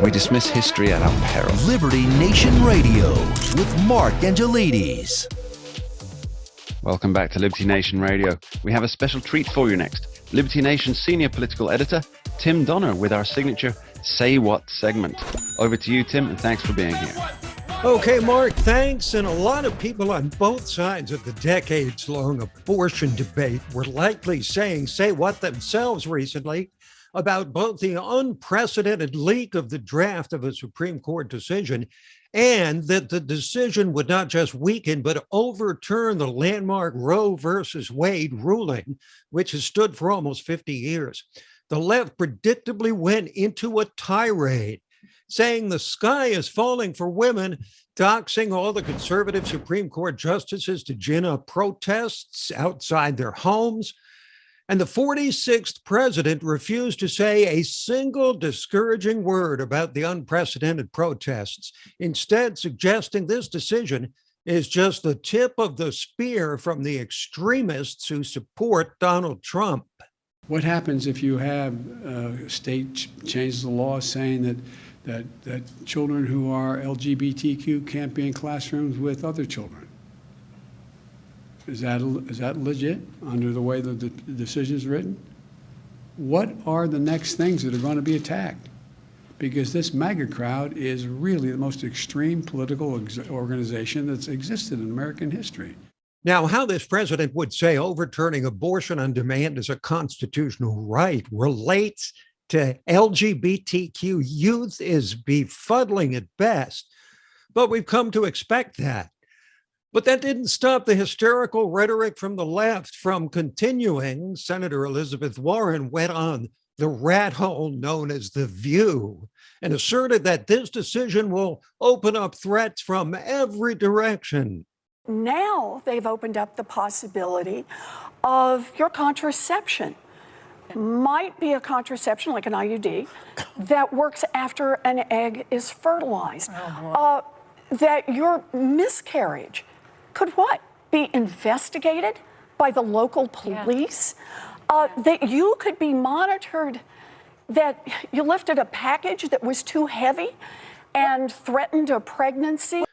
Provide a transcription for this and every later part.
We dismiss history at our peril. Liberty Nation Radio with Mark Angelides. Welcome back to Liberty Nation Radio. We have a special treat for you next. Liberty Nation senior political editor, Tim Donner, with our signature Say What segment. Over to you, Tim, and thanks for being here. Okay, Mark, thanks. And a lot of people on both sides of the decades-long abortion debate were likely saying say what themselves recently about both the unprecedented leak of the draft of a Supreme Court decision and that the decision would not just weaken, but overturn the landmark Roe versus Wade ruling, which has stood for almost 50 years. The left predictably went into a tirade, saying the sky is falling for women, doxing all the conservative Supreme Court justices to gin up protests outside their homes. And the 46th president refused to say a single discouraging word about the unprecedented protests, instead suggesting this decision is just the tip of the spear from the extremists who support Donald Trump. What happens if you have a state changes the law saying that children who are LGBTQ can't be in classrooms with other children? Is that legit under the way that the decision is written? What are the next things that are going to be attacked? Because this MAGA crowd is really the most extreme political organization that's existed in American history. Now, how this president would say overturning abortion on demand is a constitutional right relates to LGBTQ youth is befuddling at best, but we've come to expect that. But that didn't stop the hysterical rhetoric from the left from continuing. Senator Elizabeth Warren went on the rat hole known as The View and asserted that this decision will open up threats from every direction. Now they've opened up the possibility of your contraception. Might be a contraception like an IUD that works after an egg is fertilized. That your miscarriage could be investigated by the local police, that you could be monitored, that you lifted a package that was too heavy and threatened a pregnancy.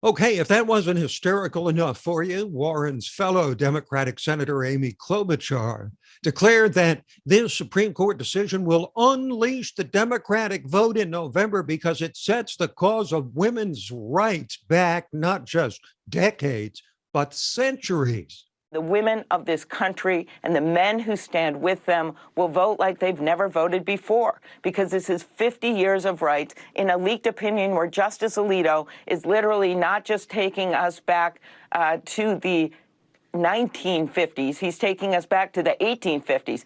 Okay, if that wasn't hysterical enough for you, Warren's fellow Democratic Senator Amy Klobuchar declared that this Supreme Court decision will unleash the Democratic vote in November because it sets the cause of women's rights back not just decades, but centuries. The women of this country and the men who stand with them will vote like they've never voted before, because this is 50 years of rights in a leaked opinion where Justice Alito is literally not just taking us back to the 1950s, he's taking us back to the 1850s.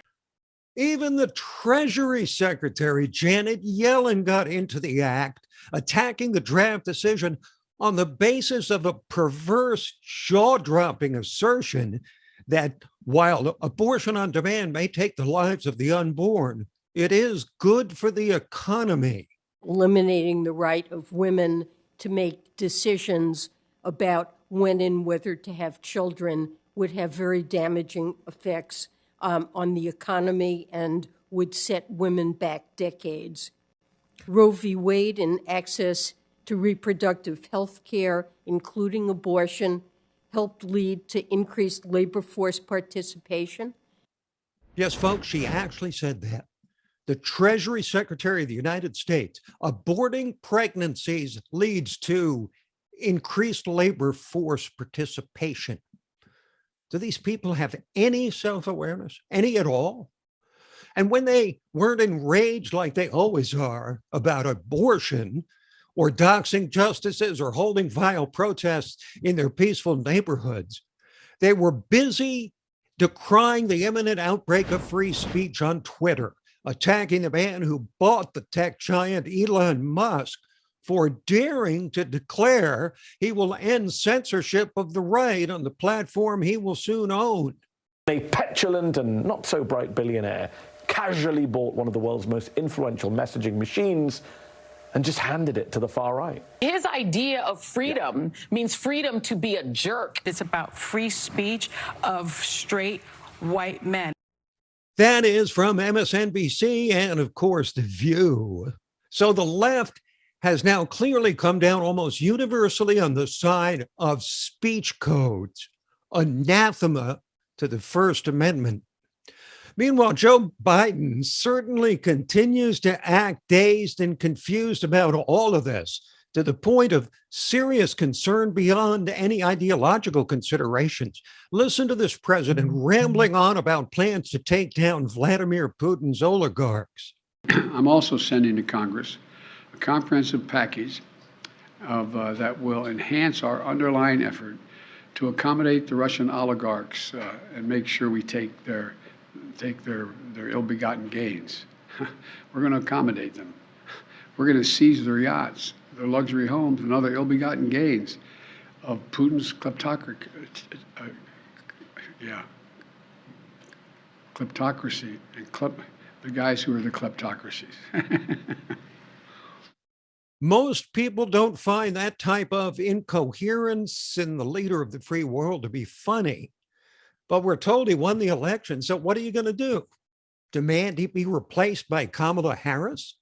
Even the Treasury Secretary, Janet Yellen, got into the act, attacking the draft decision on the basis of a perverse, jaw-dropping assertion that while abortion on demand may take the lives of the unborn, it is good for the economy. Eliminating the right of women to make decisions about when and whether to have children would have very damaging effects on the economy and would set women back decades. Roe v. Wade and access to reproductive health care, including abortion, helped lead to increased labor force participation? Yes, folks, she actually said that. The Treasury Secretary of the United States, aborting pregnancies leads to increased labor force participation. Do these people have any self-awareness, any at all? And when they weren't enraged like they always are about abortion, or doxing justices or holding vile protests in their peaceful neighborhoods, they were busy decrying the imminent outbreak of free speech on Twitter, attacking the man who bought the tech giant Elon Musk for daring to declare he will end censorship of the right on the platform he will soon own. A petulant and not so bright billionaire casually bought one of the world's most influential messaging machines and just handed it to the far right. His idea of freedom means freedom to be a jerk. It's about free speech of straight white men. That is from MSNBC and, of course, The View. So the left has now clearly come down almost universally on the side of speech codes, anathema to the First Amendment. Meanwhile, Joe Biden certainly continues to act dazed and confused about all of this, to the point of serious concern beyond any ideological considerations. Listen to this president rambling on about plans to take down Vladimir Putin's oligarchs. I'm also sending to Congress a comprehensive package of that will enhance our underlying effort to accommodate the Russian oligarchs and make sure we take their ill-begotten gains. We're going to accommodate them. We're going to seize their yachts, their luxury homes, and other ill-begotten gains of Putin's kleptocracy and the guys who are the kleptocracies. Most people don't find that type of incoherence in the leader of the free world to be funny. But we're told he won the election, so what are you going to do? Demand he be replaced by Kamala Harris?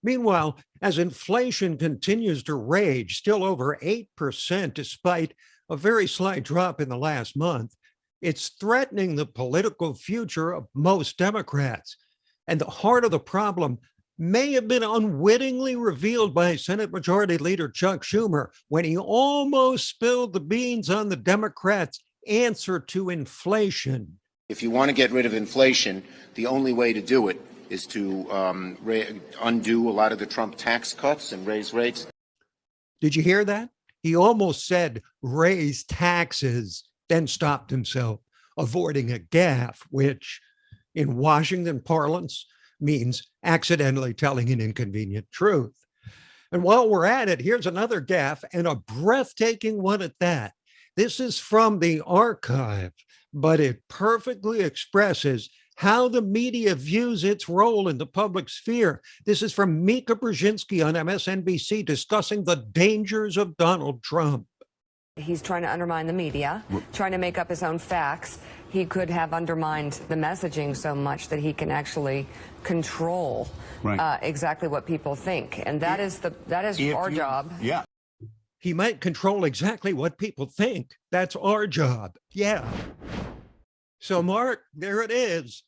Meanwhile, as inflation continues to rage, still over 8% despite a very slight drop in the last month, it's threatening the political future of most Democrats. And the heart of the problem may have been unwittingly revealed by Senate Majority Leader Chuck Schumer when he almost spilled the beans on the Democrats' answer to inflation. If you want to get rid of inflation, the only way to do it is to undo a lot of the Trump tax cuts and raise rates. Did you hear that? He almost said raise taxes, then stopped himself, avoiding a gaffe, which in Washington parlance means accidentally telling an inconvenient truth. And while we're at it, here's another gaffe, and a breathtaking one at that. This is from the archive, but it perfectly expresses how the media views its role in the public sphere. This is from Mika Brzezinski on MSNBC discussing the dangers of Donald Trump. He's trying to undermine the media, trying to make up his own facts. He could have undermined the messaging so much that he can actually control exactly what people think. And that is our job. Yeah. He might control exactly what people think. That's our job. Yeah. So, Mark, there it is.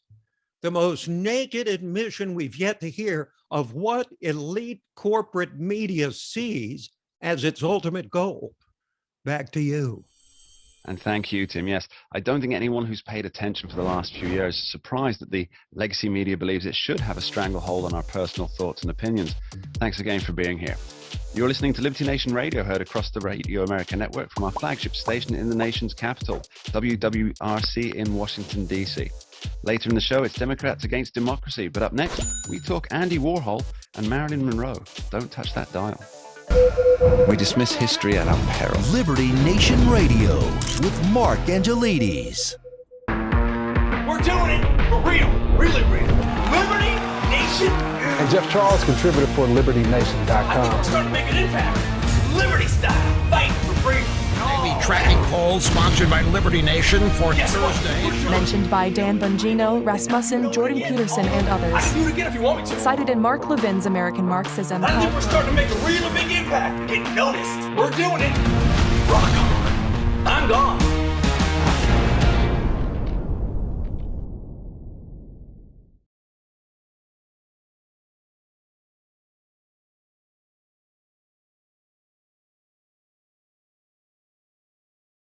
The most naked admission we've yet to hear of what elite corporate media sees as its ultimate goal. Back to you. And thank you, Tim. Yes, I don't think anyone who's paid attention for the last few years is surprised that the legacy media believes it should have a stranglehold on our personal thoughts and opinions. Thanks again for being here. You're listening to Liberty Nation Radio, heard across the Radio America network from our flagship station in the nation's capital, WWRC in Washington, D.C. Later in the show, it's Democrats against democracy. But up next, we talk Andy Warhol and Marilyn Monroe. Don't touch that dial. We dismiss history at our peril. Liberty Nation Radio with Mark Angelides. We're doing it for real, really real. Liberty Nation. And Jeff Charles, contributor for LibertyNation.com. I think we're starting to make an impact. Liberty style, fight for freedom. The tracking poll sponsored by Liberty Nation for Thursday. Mentioned by Dan Bongino, Rasmussen, Jordan Peterson, and others. I can do it again if you want me to. Cited in Mark Levin's American Marxism. I think we're starting to make a really big impact. Get noticed. We're doing it. Rock on. I'm gone.